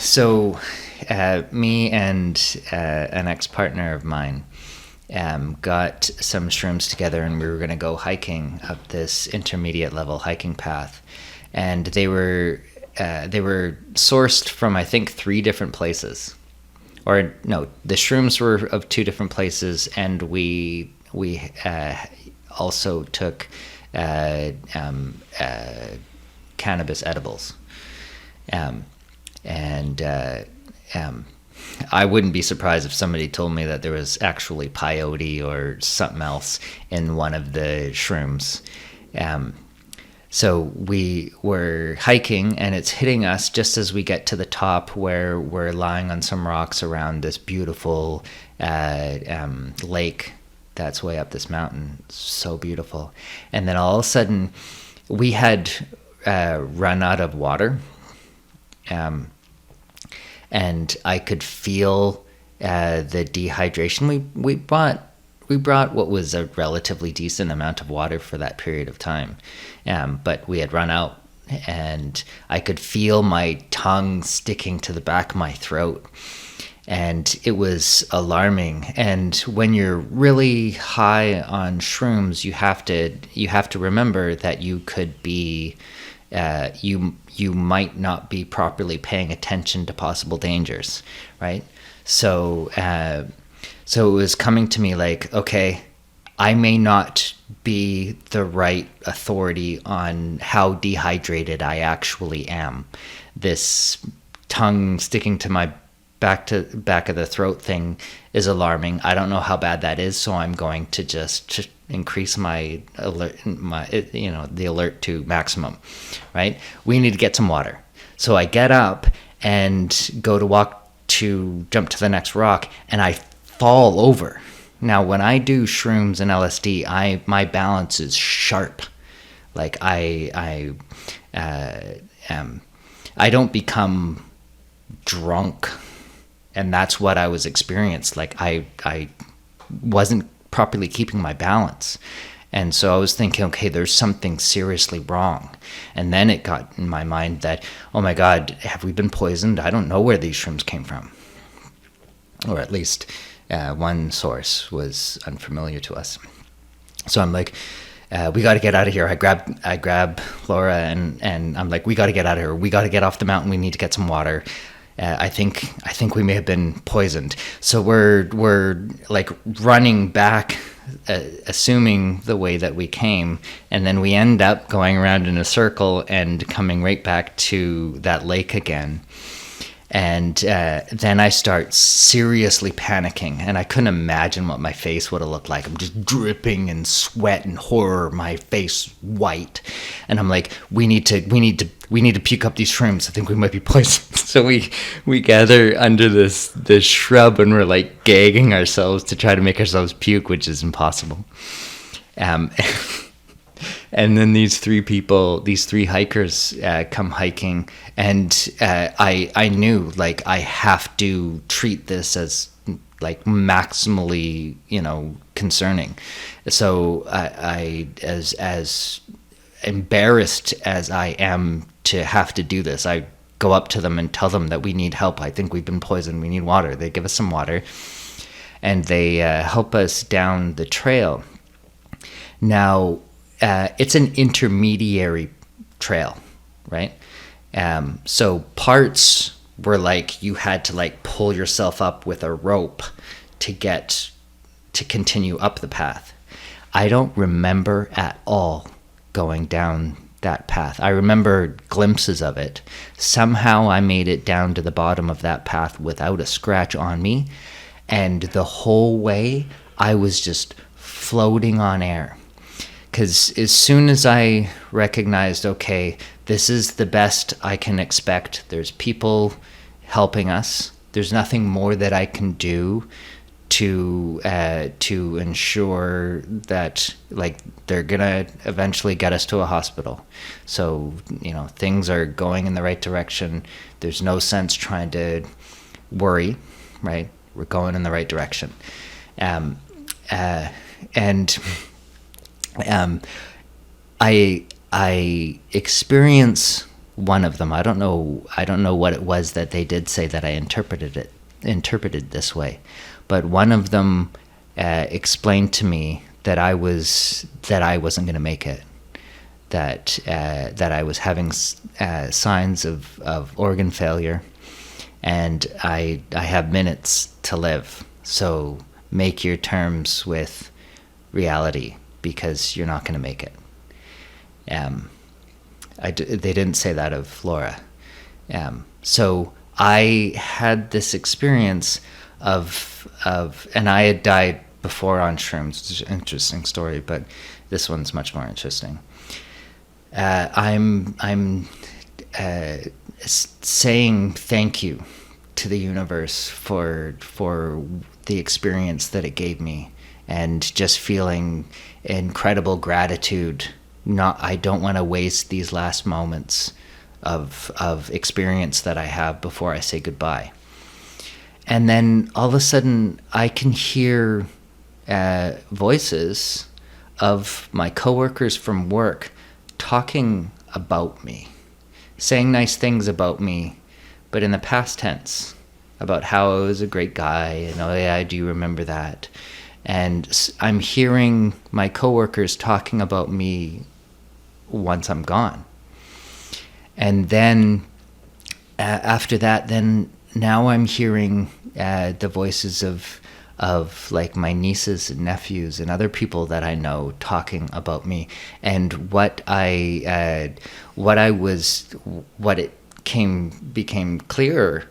So, me and an ex-partner of mine got some shrooms together, and we were going to go hiking up this intermediate level hiking path, and they were sourced from, I think, 3 different places. Or no, the shrooms were of 2 different places, and we also took uh, um, uh, cannabis edibles. Um, and um, I wouldn't be surprised if somebody told me that there was actually peyote or something else in one of the shrooms. Um, so we were hiking, and it's hitting us just as we get to the top, where we're lying on some rocks around this beautiful lake that's way up this mountain. So beautiful. And then all of a sudden, we had run out of water. Um, and I could feel the dehydration. We brought what was a relatively decent amount of water for that period of time, but we had run out, and I could feel my tongue sticking to the back of my throat, and it was alarming. And when you're really high on shrooms, you have to remember that you could be you might not be properly paying attention to possible dangers, right? So it was coming to me like, okay, I may not be the right authority on how dehydrated I actually am. This tongue sticking to my back of the throat thing is alarming. I don't know how bad that is, so I'm going to just increase my alert, the alert to maximum, right? We need to get some water. So I get up and go to jump to the next rock, and I fall over. Now, when I do shrooms and LSD, my balance is sharp. Like I don't become drunk, and that's what I was experienced. Like I wasn't properly keeping my balance. And so I was thinking, okay, there's something seriously wrong. And then it got in my mind that, oh my God, have we been poisoned? I don't know where these shrooms came from. Or at least one source was unfamiliar to us. So I'm like, we got to get out of here. I grab Laura, and I'm like, we got to get out of here. We got to get off the mountain. We need to get some water. I think we may have been poisoned. So we're like running back, assuming the way that we came, and then we end up going around in a circle and coming right back to that lake again. And then I start seriously panicking, and I couldn't imagine what my face would have looked like. I'm just dripping in sweat and horror, my face white, and I'm like, we need to puke up these shrooms. I think we might be poisoned. So we gather under this shrub, and we're like gagging ourselves to try to make ourselves puke, which is impossible. And then these 3 hikers come hiking, and I knew, like, I have to treat this as like maximally, concerning. So I as embarrassed as I am to have to do this, I go up to them and tell them that we need help. I think we've been poisoned. We need water. They give us some water, and they help us down the trail. Now, it's an intermediary trail, right? So parts were like you had to like pull yourself up with a rope to continue up the path. I don't remember at all going down that path. I remember glimpses of it. Somehow I made it down to the bottom of that path without a scratch on me, and the whole way I was just floating on air. Because as soon as I recognized, okay, this is the best I can expect, there's people helping us, there's nothing more that I can do to ensure that, like, they're gonna eventually get us to a hospital. So, things are going in the right direction. There's no sense trying to worry, right? We're going in the right direction. And I experience one of them. I don't know what it was that they did say that I interpreted this way, but one of them explained to me that I wasn't going to make it, that I was having signs of organ failure, and I have minutes to live. So make your terms with reality, because you're not going to make it. They didn't say that of Laura. So I had this experience of, and I had died before on shrooms. It's an interesting story, but this one's much more interesting. I'm saying thank you to the universe for the experience that it gave me, and just feeling incredible gratitude. I don't want to waste these last moments of experience that I have before I say goodbye. And then all of a sudden I can hear voices of my coworkers from work talking about me, saying nice things about me, but in the past tense, about how I was a great guy, and oh yeah, do you remember that? And I'm hearing my coworkers talking about me once I'm gone. And then after that, then now I'm hearing the voices of like my nieces and nephews and other people that I know talking about me. And what became clearer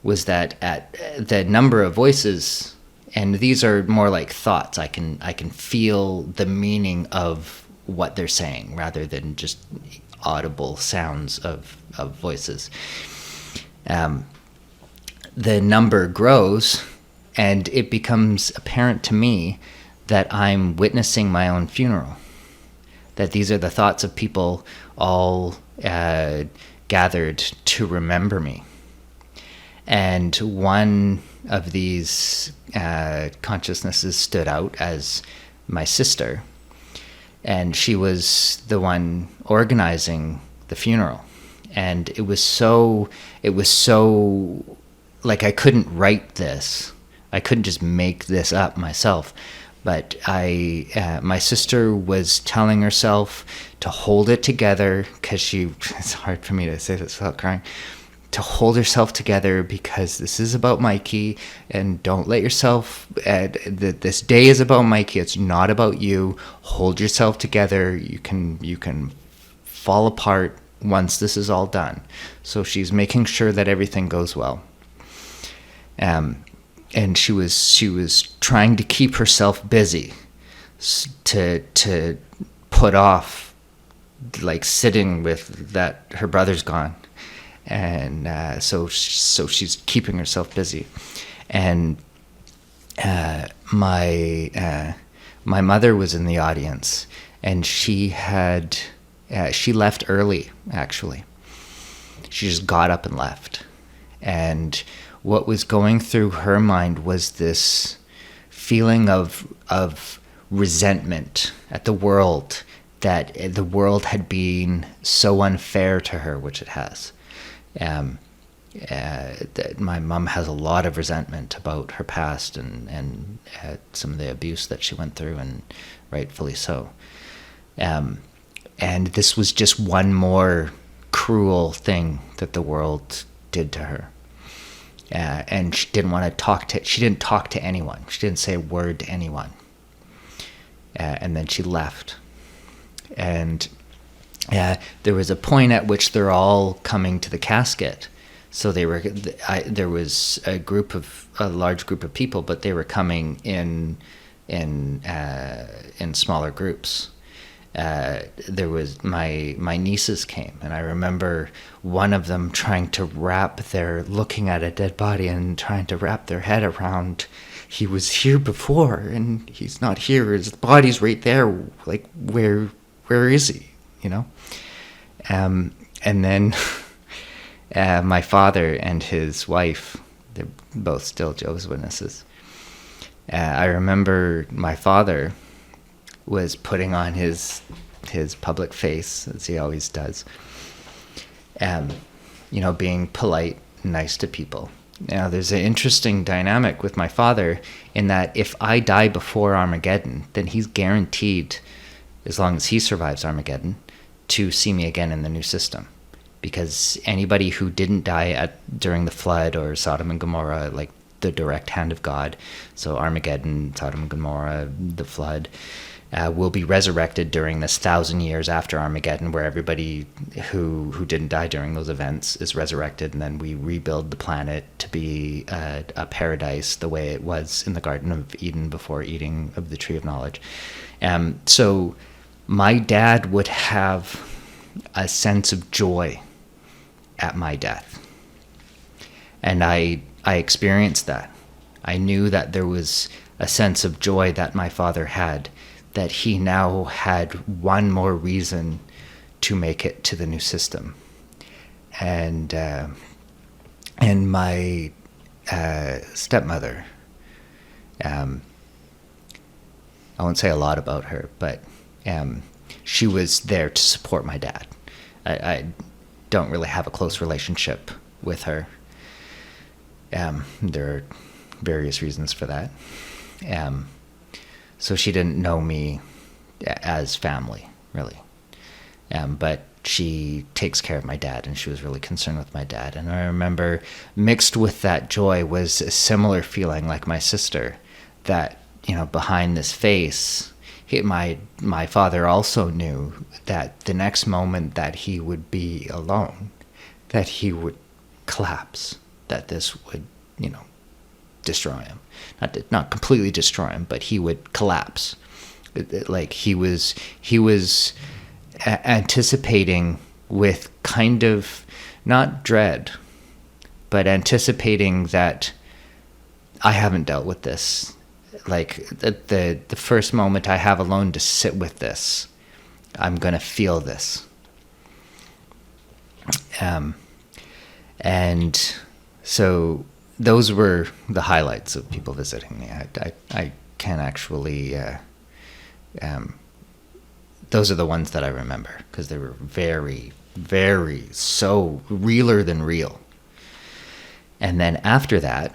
was that at the number of voices, and these are more like thoughts, I can feel the meaning of what they're saying rather than just audible sounds of voices. The number grows, and it becomes apparent to me that I'm witnessing my own funeral, that these are the thoughts of people all gathered to remember me. And one of these consciousnesses stood out as my sister, and she was the one organizing the funeral. And it was so like, I couldn't write this. I couldn't just make this up myself. But my sister was telling herself to hold it together, because it's hard for me to say this without crying, to hold herself together, because this is about Mikey, and don't let yourself, this day is about Mikey, it's not about you. Hold yourself together. You can fall apart once this is all done. So she's making sure that everything goes well. And she was trying to keep herself busy, to put off, like, sitting with that her brother's gone. And so she's keeping herself busy. And my mother was in the audience, and she left early, actually. She just got up and left. And what was going through her mind was this feeling of resentment at the world, that the world had been so unfair to her, which it has. That my mom has a lot of resentment about her past and some of the abuse that she went through, and rightfully so. And this was just one more cruel thing that the world did to her. And she didn't want to she didn't talk to anyone. She didn't say a word to anyone. And then she left. And there was a point at which they're all coming to the casket. So there was a large group of people, but they were coming in smaller groups. There was my nieces came, and I remember one of them looking at a dead body and trying to wrap their head around, he was here before and he's not here, his body's right there, like, where is he, you know? And then my father and his wife, they're both still Jehovah's Witnesses. I remember my father was putting on his public face, as he always does, um, being polite, nice to people. Now, there's an interesting dynamic with my father in that if I die before Armageddon, then he's guaranteed, as long as he survives Armageddon, to see me again in the new system. Because anybody who didn't die during the flood or Sodom and Gomorrah, like the direct hand of God, so Armageddon, Sodom and Gomorrah, the flood, will be resurrected during this 1,000 years after Armageddon, where everybody who didn't die during those events is resurrected, and then we rebuild the planet to be a paradise the way it was in the Garden of Eden before eating of the tree of knowledge. So my dad would have a sense of joy at my death. And I experienced that. I knew that there was a sense of joy that my father had, that he now had one more reason to make it to the new system. And my stepmother, I won't say a lot about her, but she was there to support my dad. I don't really have a close relationship with her. There are various reasons for that. So she didn't know me as family, really. But she takes care of my dad, and she was really concerned with my dad. And I remember mixed with that joy was a similar feeling like my sister, that, behind this face, my father also knew that the next moment that he would be alone, that he would collapse, that this would, destroy him. Not completely destroy him, but he would collapse. Like he was anticipating with kind of, not dread, but anticipating that I haven't dealt with this. Like the first moment I have alone to sit with this, I'm going to feel this. And so those were the highlights of people visiting me. I can't actually, those are the ones that I remember, because they were very, very so realer than real. And then after that,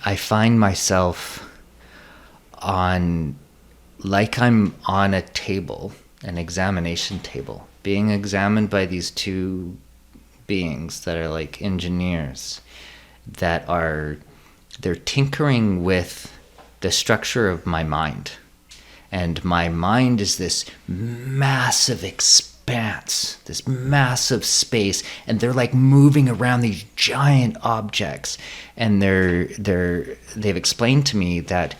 I find myself like I'm on a table, an examination table, being examined by these two beings that are like engineers, that they're tinkering with the structure of my mind. And my mind is this massive expanse, this massive space, and they're like moving around these giant objects. And they've explained to me that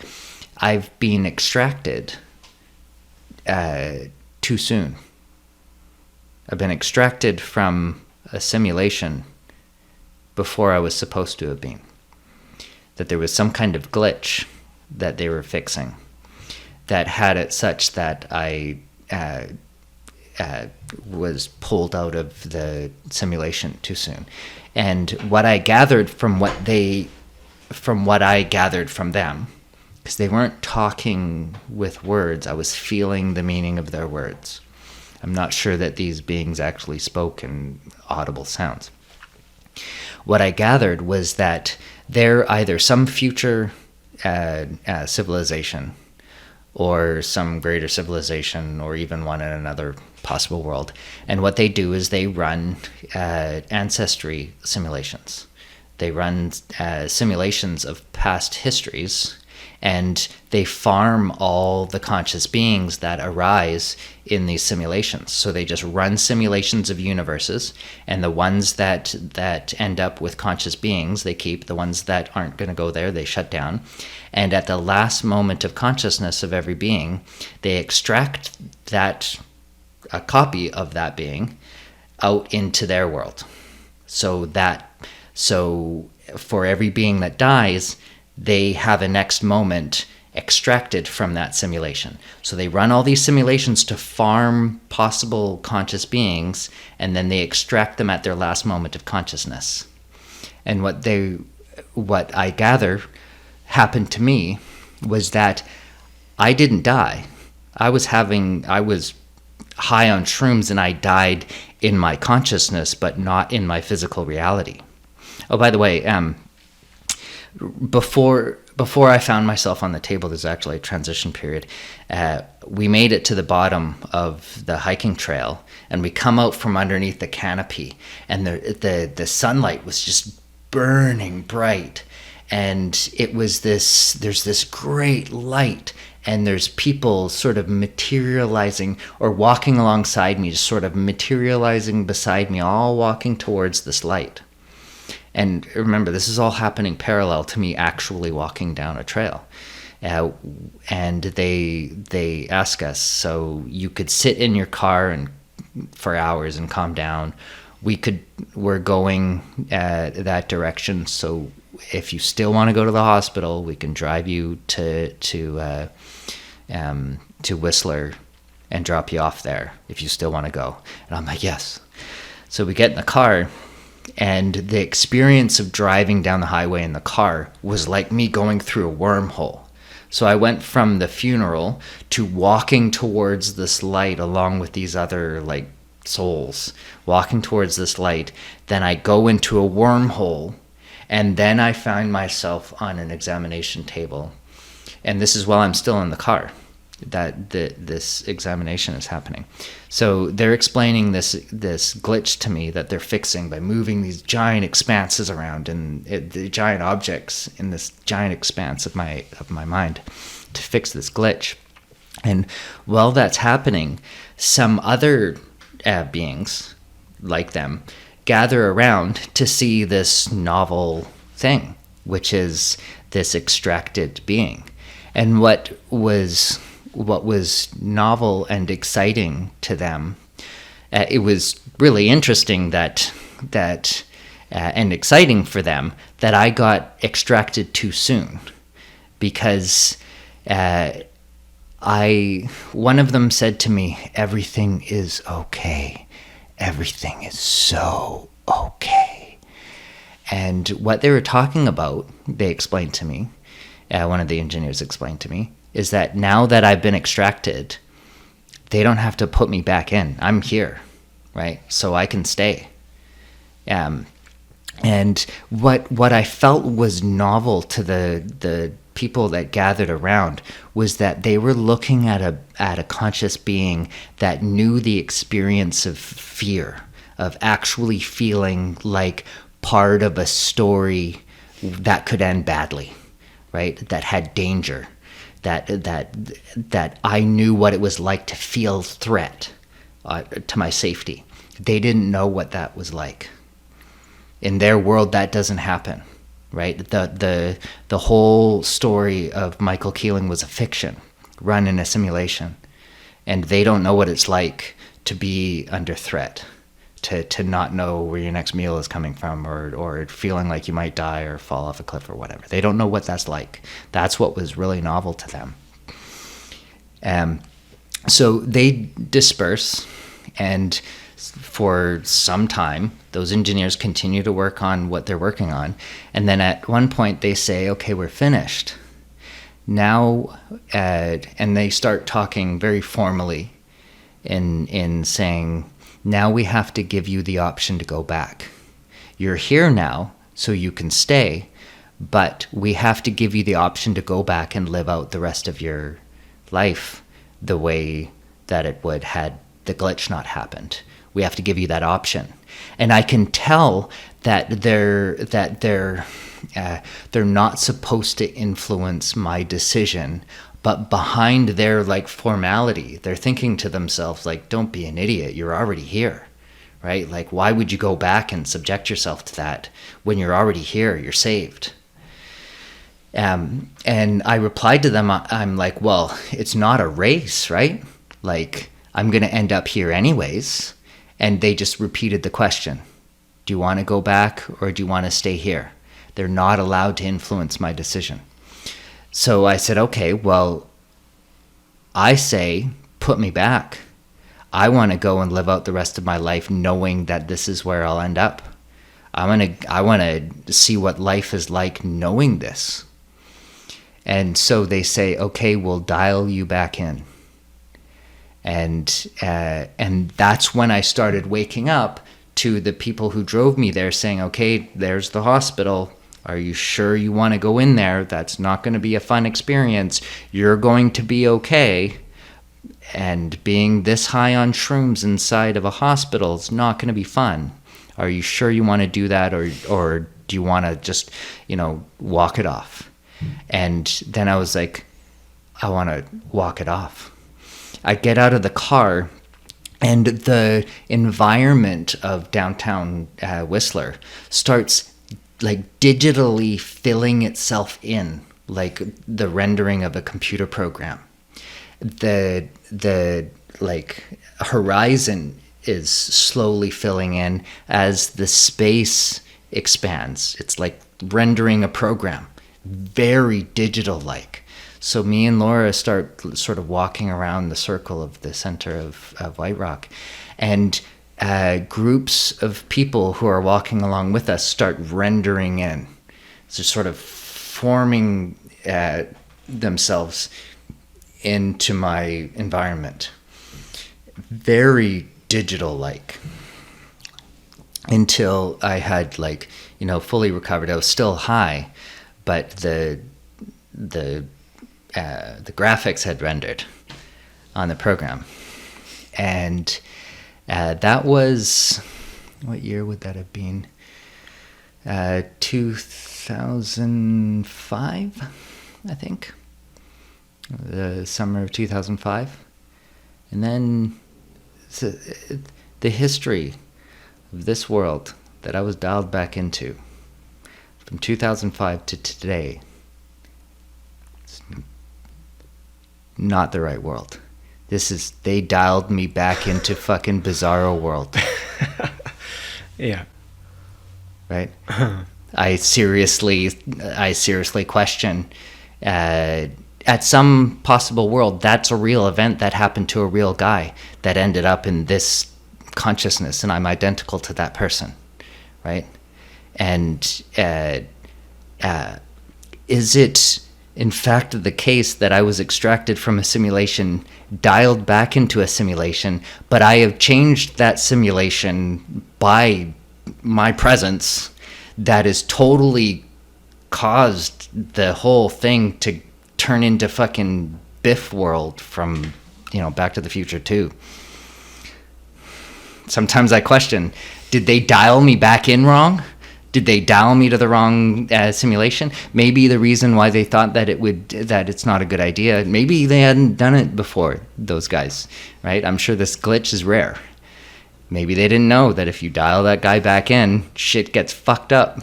I've been extracted too soon. I've been extracted from a simulation before I was supposed to have been. That there was some kind of glitch that they were fixing that had it such that I was pulled out of the simulation too soon. And what I gathered from what I gathered from them, because they weren't talking with words, I was feeling the meaning of their words. I'm not sure that these beings actually spoke in audible sounds. What I gathered was that they're either some future civilization, or some greater civilization, or even one in another possible world. And what they do is they run ancestry simulations. They run simulations of past histories, and they farm all the conscious beings that arise in these simulations. So they just run simulations of universes, and the ones that end up with conscious beings, they keep. The ones that aren't going to go there, they shut down. And at the last moment of consciousness of every being, they extract a copy of that being out into their world. So for every being that dies, they have a next moment extracted from that simulation. So they run all these simulations to farm possible conscious beings, and then they extract them at their last moment of consciousness. And what I gather happened to me was that I didn't die. I was high on shrooms and I died in my consciousness, but not in my physical reality. Oh, by the way, before I found myself on the table, there's actually a transition period. We made it to the bottom of the hiking trail, and we come out from underneath the canopy, and the sunlight was just burning bright, and there's this great light, and there's people sort of materializing or walking alongside me, just sort of materializing beside me, all walking towards this light. And remember, this is all happening parallel to me actually walking down a trail. And they ask us, so you could sit in your car and for hours and calm down. We're going that direction. So if you still want to go to the hospital, we can drive you to Whistler and drop you off there if you still want to go. And I'm like, yes. So we get in the car. And the experience of driving down the highway in the car was like me going through a wormhole. So I went from the funeral to walking towards this light along with these other like souls, walking towards this light. Then I go into a wormhole, and then I find myself on an examination table. And this is while I'm still in the car that this examination is happening. So they're explaining this glitch to me that they're fixing by moving these giant expanses around and the giant objects in this giant expanse of my mind to fix this glitch. And while that's happening, some other beings like them gather around to see this novel thing, which is this extracted being. And what was novel and exciting to them, it was really interesting that and exciting for them that I got extracted too soon, because one of them said to me, "Everything is okay. Everything is so okay." And what they were talking about, they explained to me, one of the engineers explained to me, is that now that I've been extracted, they don't have to put me back in. I'm here, right? So I can stay. And what I felt was novel to the people that gathered around was that they were looking at a conscious being that knew the experience of fear, of actually feeling like part of a story that could end badly, right? That had danger. That I knew what it was like to feel threat to my safety. They didn't know what that was like. In their world, that doesn't happen, right? The whole story of Michael Keeling was a fiction, run in a simulation, and they don't know what it's like to be under threat, to not know where your next meal is coming from, or feeling like you might die or fall off a cliff or whatever. They don't know what that's like. That's what was really novel to them. So they disperse, and for some time, those engineers continue to work on what they're working on. And then at one point they say, okay, we're finished. Now, and they start talking very formally in saying, now we have to give you the option to go back. You're here now, so you can stay, but we have to give you the option to go back and live out the rest of your life the way that it would had the glitch not happened. We have to give you that option. And I can tell that they're not supposed to influence my decision, but behind their like formality, they're thinking to themselves like, don't be an idiot, you're already here, right? Like, why would you go back and subject yourself to that when you're already here, you're saved? And I replied to them, I'm like, well, it's not a race, right? Like, I'm going to end up here anyways. And they just repeated the question. Do you want to go back or do you want to stay here? They're not allowed to influence my decision. So I said, okay, well, I say, put me back. I want to go and live out the rest of my life knowing that this is where I'll end up. I want to see what life is like knowing this. And so they say, okay, we'll dial you back in. and that's when I started waking up to the people who drove me there saying, okay, there's the hospital. Are you sure you want to go in there? That's not going to be a fun experience. You're going to be okay. And being this high on shrooms inside of a hospital is not going to be fun. Are you sure you want to do that, or do you want to just, walk it off? And then I was like, I want to walk it off. I get out of the car, and the environment of downtown Whistler starts like digitally filling itself in, like the rendering of a computer program. The like horizon is slowly filling in as the space expands. It's like rendering a program, very digital like. So me and Laura start sort of walking around the circle of the center of White Rock, and groups of people who are walking along with us start rendering in. So sort of forming themselves into my environment. Very digital like. Until I had fully recovered. I was still high, but the graphics had rendered on the program. And that was, what year would that have been? 2005, I think. The summer of 2005. And then the history of this world that I was dialed back into from 2005 to today, it's not the right world. They dialed me back into fucking bizarro world. Yeah. Right? I seriously question, at some possible world, that's a real event that happened to a real guy that ended up in this consciousness, and I'm identical to that person, right? And is it in fact the case that I was extracted from a simulation, dialed back into a simulation, but I have changed that simulation by my presence that has totally caused the whole thing to turn into fucking Biff world from, Back to the Future 2. Sometimes I question, did they dial me back in wrong? Did they dial me to the wrong simulation? Maybe the reason why they thought that it's not a good idea, maybe they hadn't done it before, those guys, right? I'm sure this glitch is rare. Maybe they didn't know that if you dial that guy back in, shit gets fucked up.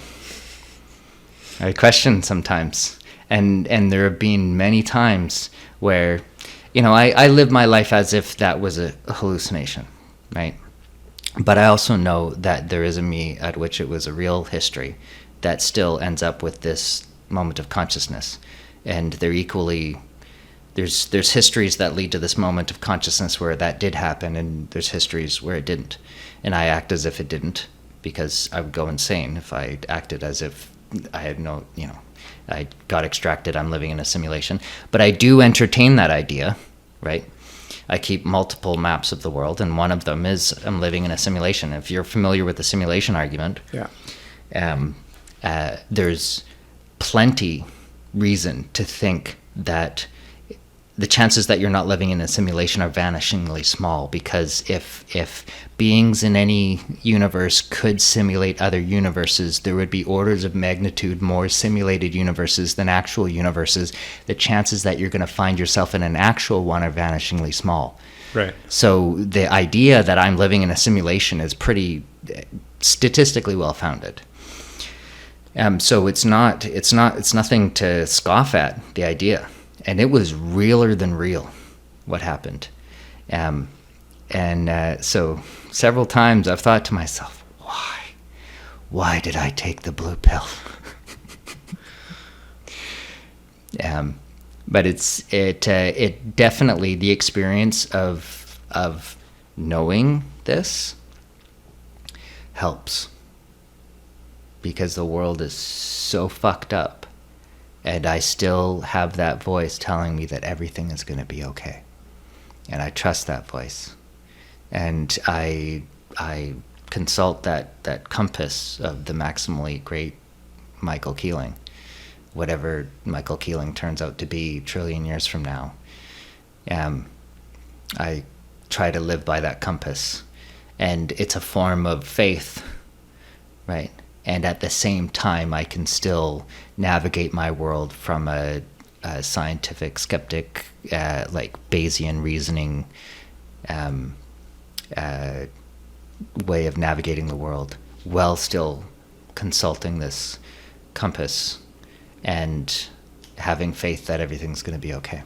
I question sometimes. And there have been many times where, I live my life as if that was a hallucination, right? But I also know that there is a me at which it was a real history that still ends up with this moment of consciousness. And they're equally, there's histories that lead to this moment of consciousness where that did happen, and there's histories where it didn't. And I act as if it didn't, because I would go insane if I acted as if I had no, I got extracted, I'm living in a simulation. But I do entertain that idea, right? I keep multiple maps of the world, and one of them is I'm living in a simulation. If you're familiar with the simulation argument, there's plenty reason to think that the chances that you're not living in a simulation are vanishingly small, because if beings in any universe could simulate other universes, there would be orders of magnitude more simulated universes than actual universes. The chances that you're going to find yourself in an actual one are vanishingly small. Right. So the idea that I'm living in a simulation is pretty statistically well founded. So it's nothing to scoff at, the idea. And it was realer than real, what happened. So several times I've thought to myself, why did I take the blue pill? But it definitely, the experience of knowing this helps, because the world is so fucked up. And I still have that voice telling me that everything is going to be okay. and I trust that voice, and I consult that compass of the maximally great Michael Keeling, whatever Michael Keeling turns out to be a trillion years from now. I try to live by that compass, and it's a form of faith, right? And at the same time, I can still navigate my world from a scientific skeptic, like Bayesian reasoning way of navigating the world, while still consulting this compass and having faith that everything's going to be okay.